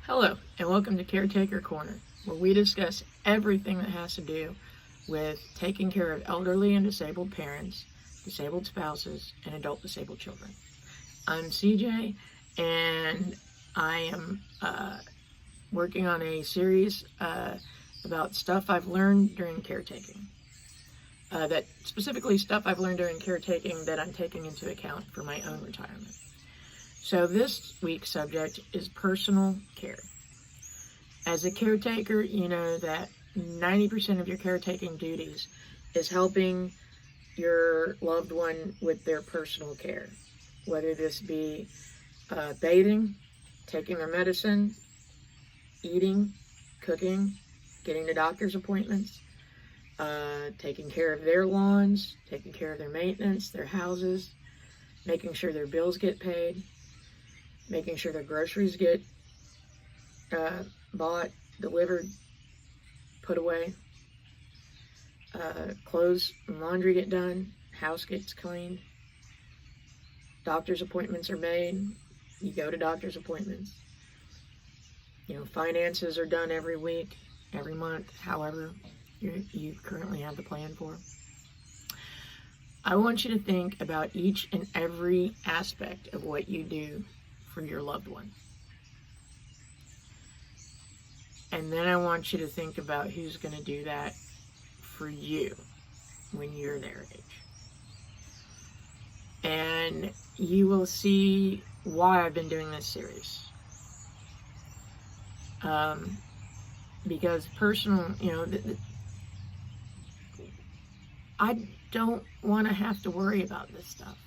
Hello, and welcome to Caretaker Corner, where we discuss everything that has to do with taking care of elderly and disabled parents, disabled spouses, and adult disabled children. I'm CJ, and I am working on a series about stuff I've learned during caretaking. Specifically stuff I've learned during caretaking that I'm taking into account for my own retirement. So this week's subject is personal care. As a caretaker, you know that 90% of your caretaking duties is helping your loved one with their personal care, whether this be bathing, taking their medicine, eating, cooking, getting to doctor's appointments, taking care of their lawns, taking care of their maintenance, their houses, making sure their bills get paid, making sure their groceries get bought, delivered, put away, clothes and laundry get done, house gets cleaned, doctor's appointments are made, you go to doctor's appointments, finances are done every week, every month, however you currently have the plan for. I want you to think about each and every aspect of what you do for your loved one. And then I want you to think about who's going to do that for you when you're their age. And you will see why I've been doing this series. Because personal, I don't want to have to worry about this stuff.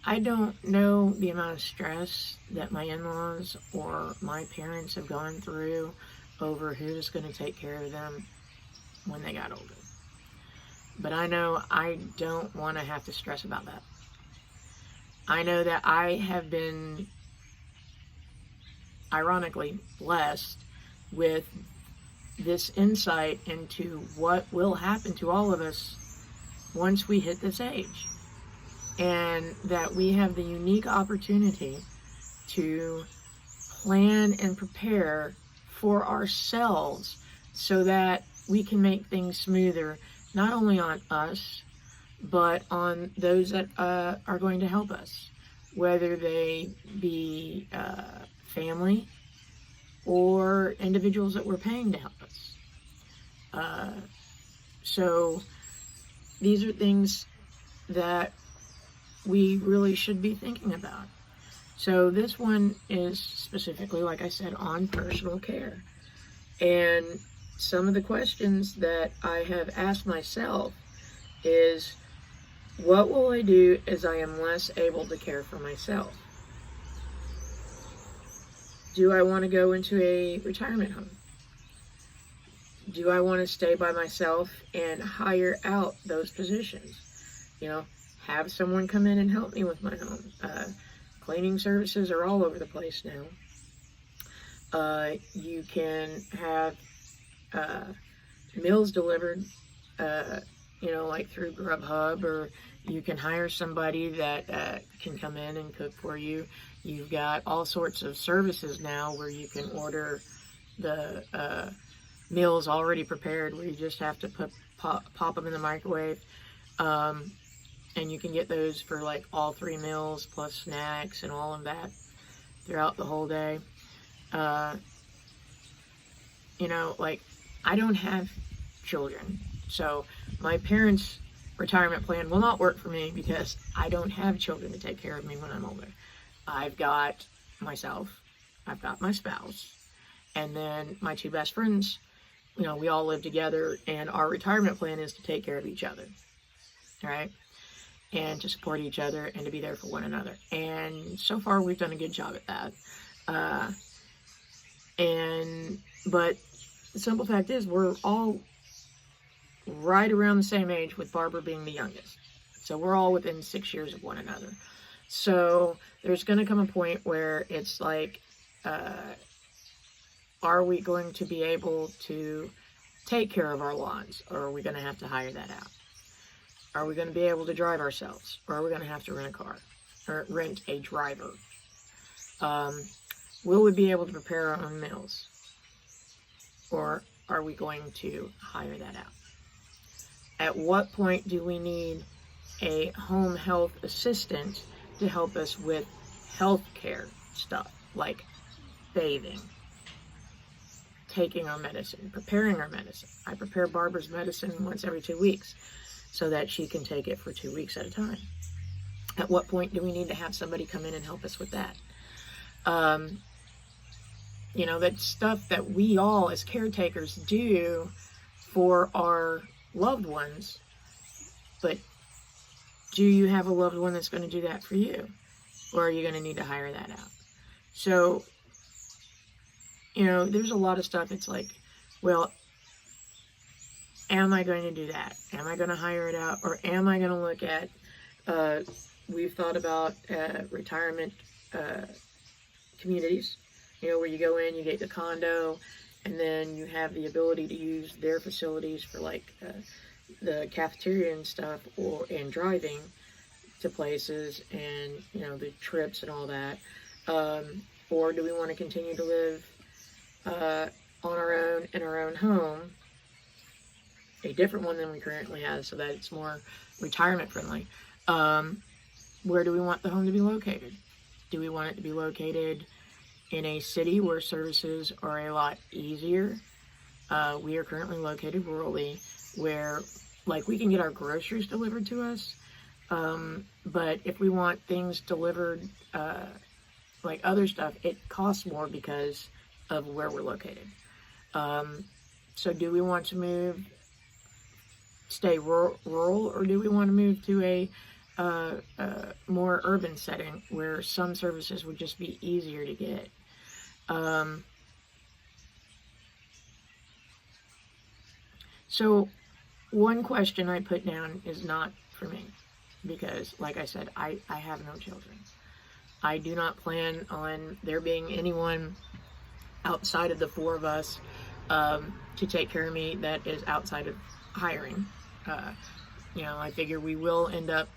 I don't know the amount of stress that my in-laws or my parents have gone through over who's going to take care of them when they got older. But I know I don't want to have to stress about that. I know that I have been ironically blessed with this insight into what will happen to all of us once we hit this age. And that we have the unique opportunity to plan and prepare for ourselves so that we can make things smoother, not only on us, but on those that are going to help us, whether they be family or individuals that we're paying to help us. So these are things that we really should be thinking about. So this one is specifically, like I said, on personal care. And some of the questions that I have asked myself is, what will I do as I am less able to care for myself? Do I want to go into a retirement home? Do I want to stay by myself and hire out those positions? Have someone come in and help me with my home. Cleaning services are all over the place now. You can have meals delivered, like through Grubhub, or you can hire somebody that can come in and cook for you. You've got all sorts of services now where you can order the meals already prepared, where you just have to pop them in the microwave. And you can get those for like all 3 meals plus snacks and all of that throughout the whole day. I don't have children, so my parents' retirement plan will not work for me because I don't have children to take care of me when I'm older. I've got myself, I've got my spouse, and then my 2 best friends. We all live together, and our retirement plan is to take care of each other, all right? And to support each other and to be there for one another. And so far, we've done a good job at that. But the simple fact is, we're all right around the same age, with Barbara being the youngest. So we're all within 6 years of one another. So there's going to come a point where it's like, are we going to be able to take care of our lawns, or are we going to have to hire that out? Are we going to be able to drive ourselves, or are we going to have to rent a car or rent a driver? will we be able to prepare our own meals? Or are we going to hire that out? At what point do we need a home health assistant to help us with health care stuff, like bathing, taking our medicine, preparing our medicine? I prepare Barbara's medicine once every 2 weeks so that she can take it for 2 weeks at a time. At what point do we need to have somebody come in and help us with that? You know, that's stuff that we all as caretakers do for our loved ones, but do you have a loved one that's going to do that for you? Or are you going to need to hire that out? So, you know, there's a lot of stuff. It's like, well, am I going to do that? Am I going to hire it out? Or am I going to look at, we've thought about retirement communities, you know, where you go in, you get the condo, and then you have the ability to use their facilities for like the cafeteria and stuff, and driving to places, and you know, the trips and all that. Or do we want to continue to live on our own in our own home, a different one than we currently have, so that it's more retirement friendly? Where do we want the home to be located? Do we want it to be located in a city where services are a lot easier? We are currently located rurally, where like we can get our groceries delivered to us, but if we want things delivered, like other stuff, it costs more because of where we're located. So do we want to stay rural, or do we want to move to a more urban setting where some services would just be easier to get? So one question I put down is not for me, because like I said, I have no children. I do not plan on there being anyone outside of the four of us to take care of me that is outside of hiring. You know, I figure we will end up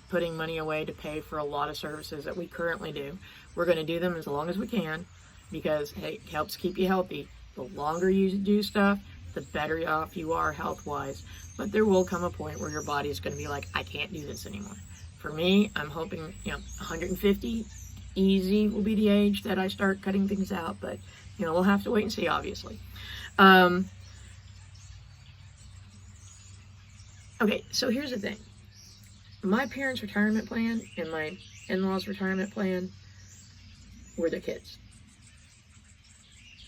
putting money away to pay for a lot of services that we currently do. We're going to do them as long as we can, because hey, it helps keep you healthy. The longer you do stuff, the better off you are health-wise. But there will come a point where your body is going to be like, I can't do this anymore. For me, I'm hoping, you know, 150 easy will be the age that I start cutting things out, but you know, we'll have to wait and see, obviously. Okay, so here's the thing. My parents' retirement plan and my in-laws' retirement plan were the kids.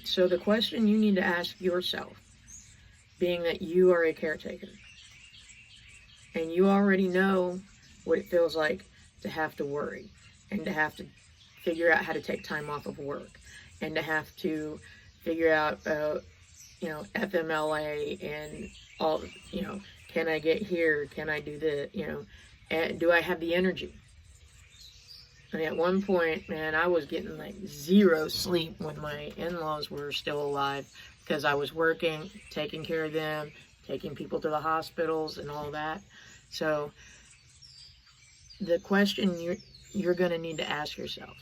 So the question you need to ask yourself, being that you are a caretaker, and you already know what it feels like to have to worry, and to have to figure out how to take time off of work, and to have to figure out, you know, FMLA and all, you know, can I get here? Can I do this? You know, and do I have the energy? I mean, at one point, man, I was getting like zero sleep when my in-laws were still alive, because I was working, taking care of them, taking people to the hospitals and all that. So the question you're going to need to ask yourself,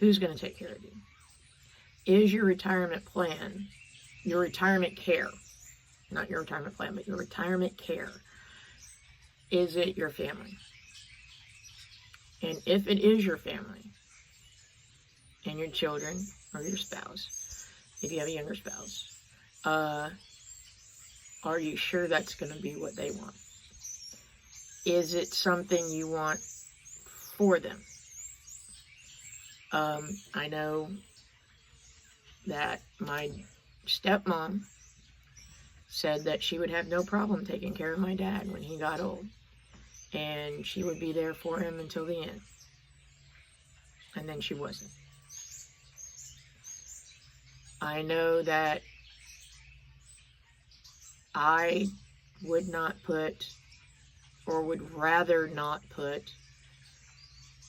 who's going to take care of you? Is your retirement plan, your retirement care, not your retirement plan, but your retirement care, is it your family? And if it is your family and your children or your spouse, if you have a younger spouse, are you sure that's going to be what they want? Is it something you want for them? I know that my stepmom said that she would have no problem taking care of my dad when he got old, and she would be there for him until the end. And then she wasn't. I know that I would not put, or would rather not put,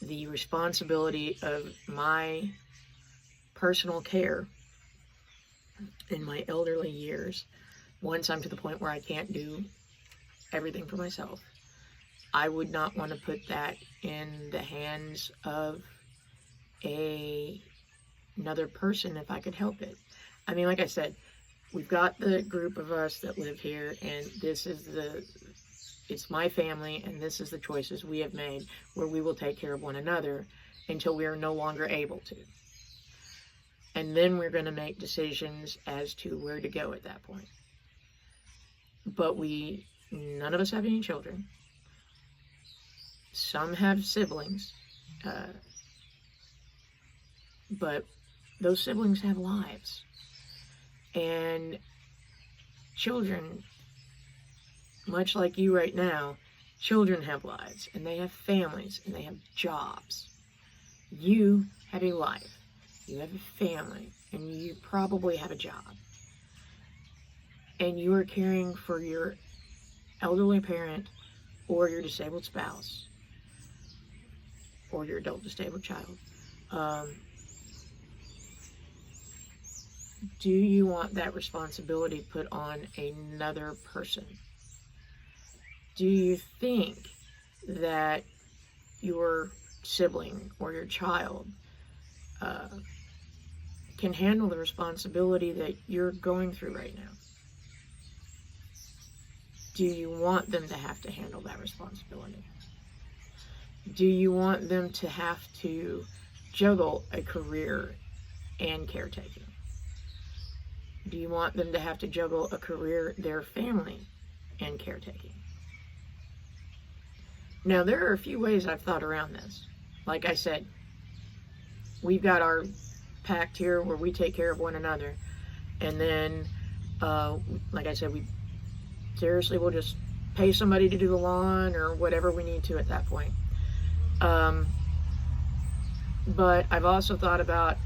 the responsibility of my personal care in my elderly years, once I'm to the point where I can't do everything for myself, I would not want to put that in the hands of another person if I could help it. I mean, like I said, we've got the group of us that live here, and it's my family, and this is the choices we have made, where we will take care of one another until we are no longer able to. And then we're going to make decisions as to where to go at that point. But none of us have any children. Some have siblings. But those siblings have lives. And children, much like you right now, children have lives, and they have families, and they have jobs. You have a life. You have a family, and you probably have a job. And you are caring for your elderly parent or your disabled spouse or your adult disabled child. Do you want that responsibility put on another person? Do you think that your sibling or your child can handle the responsibility that you're going through right now? Do you want them to have to handle that responsibility? Do you want them to have to juggle a career and caretaking? Do you want them to have to juggle a career, their family, and caretaking? Now, there are a few ways I've thought around this. Like I said, we've got our pact here where we take care of one another. And then, like I said, we'll just pay somebody to do the lawn or whatever we need to at that point. But I've also thought about,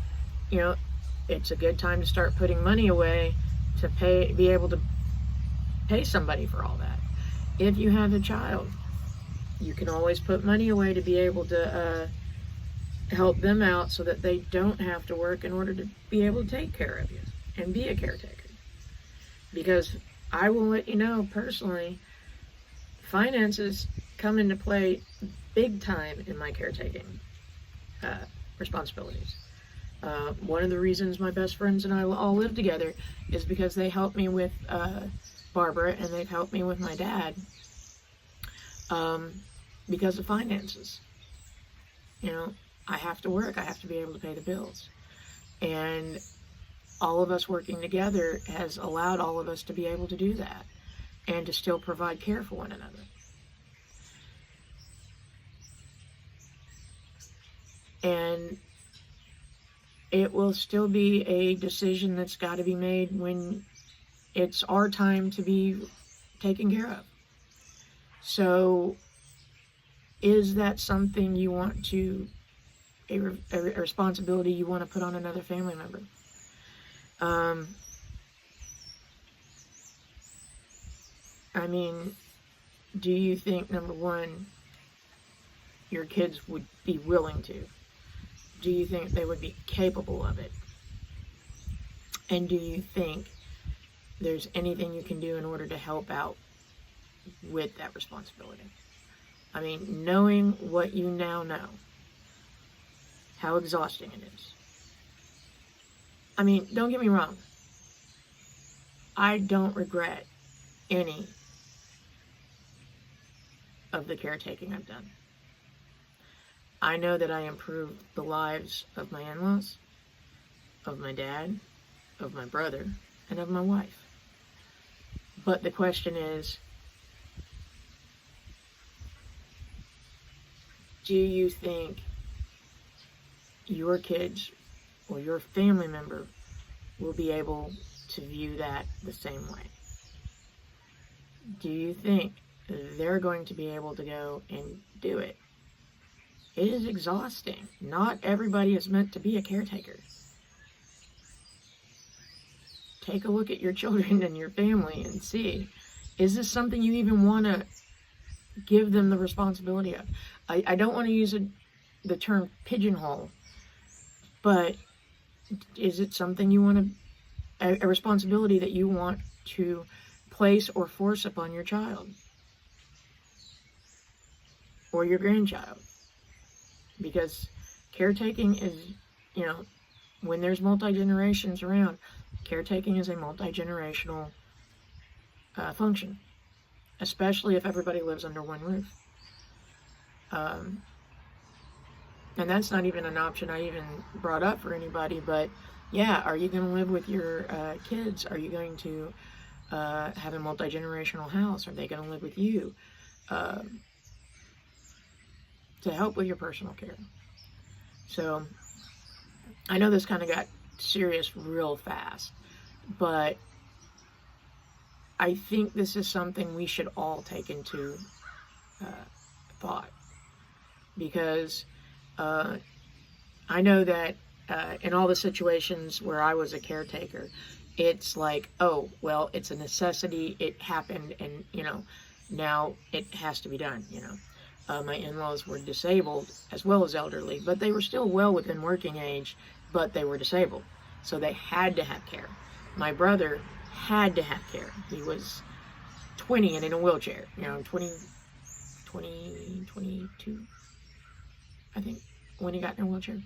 it's a good time to start putting money away to be able to pay somebody for all that. If you have a child, you can always put money away to be able to help them out so that they don't have to work in order to be able to take care of you and be a caretaker. Because I will let you know personally, finances come into play big time in my caretaking responsibilities. One of the reasons my best friends and I all live together is because they help me with Barbara, and they've helped me with my dad because of finances. I have to work. I have to be able to pay the bills. And all of us working together has allowed all of us to be able to do that and to still provide care for one another. And it will still be a decision that's got to be made when it's our time to be taken care of. So, is that something you want to, a responsibility you want to put on another family member? I mean, do you think, number one, your kids would be willing to? Do you think they would be capable of it? And do you think there's anything you can do in order to help out with that responsibility? I mean, knowing what you now know, how exhausting it is. I mean, don't get me wrong. I don't regret any of the caretaking I've done. I know that I improved the lives of my in-laws, of my dad, of my brother, and of my wife. But the question is, do you think your kids or your family member will be able to view that the same way? Do you think they're going to be able to go and do it? It is exhausting. Not everybody is meant to be a caretaker. Take a look at your children and your family and see, is this something you even want to give them the responsibility of? I don't want to use the term pigeonhole, but is it something you want to, a responsibility that you want to place or force upon your child? or your grandchild. Because caretaking is, you know, when there's multi-generations around, caretaking is a multi-generational function, especially if everybody lives under one roof. And that's not even an option I even brought up for anybody, but yeah, are you going to live with your kids? Are you going to have a multi-generational house? Are they going to live with you to help with your personal care? So I know this kind of got serious real fast, but I think this is something we should all take into thought, because I know that in all the situations where I was a caretaker, it's like, oh, well, it's a necessity, it happened, and, you know, now it has to be done, you know. My in-laws were disabled as well as elderly, but they were still well within working age, but they were disabled, so they had to have care. My brother had to have care. He was 20 and in a wheelchair, you know, 22, I think, when he got in a wheelchair.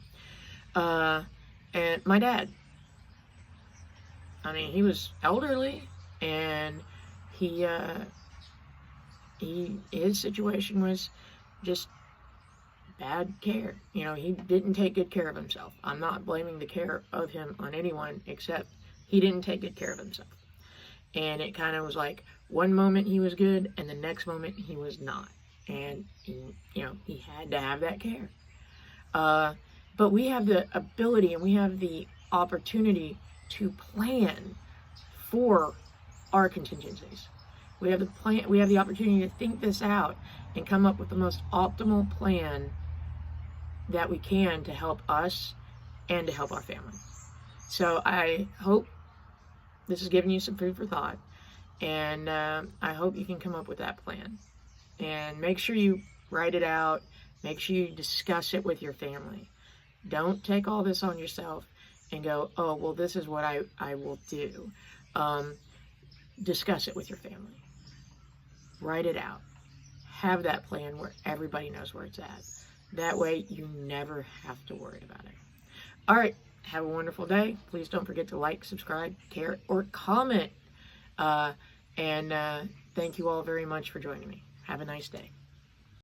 And my dad, I mean, he was elderly, and his situation was just bad care. You know, he didn't take good care of himself. I'm not blaming the care of him on anyone, except he didn't take good care of himself. And it kind of was like, one moment he was good, and the next moment he was not. And, you know, he had to have that care. But we have the ability and we have the opportunity to plan for our contingencies. We have the opportunity to think this out and come up with the most optimal plan that we can to help us and to help our family. So I hope this has given you some food for thought, and I hope you can come up with that plan. And make sure you write it out. Make sure you discuss it with your family. Don't take all this on yourself and go, oh, well, this is what I will do. Discuss it with your family. Write it out. Have that plan where everybody knows where it's at. That way you never have to worry about it. All right. Have a wonderful day. Please don't forget to like, subscribe, care, or comment. And thank you all very much for joining me. Have a nice day.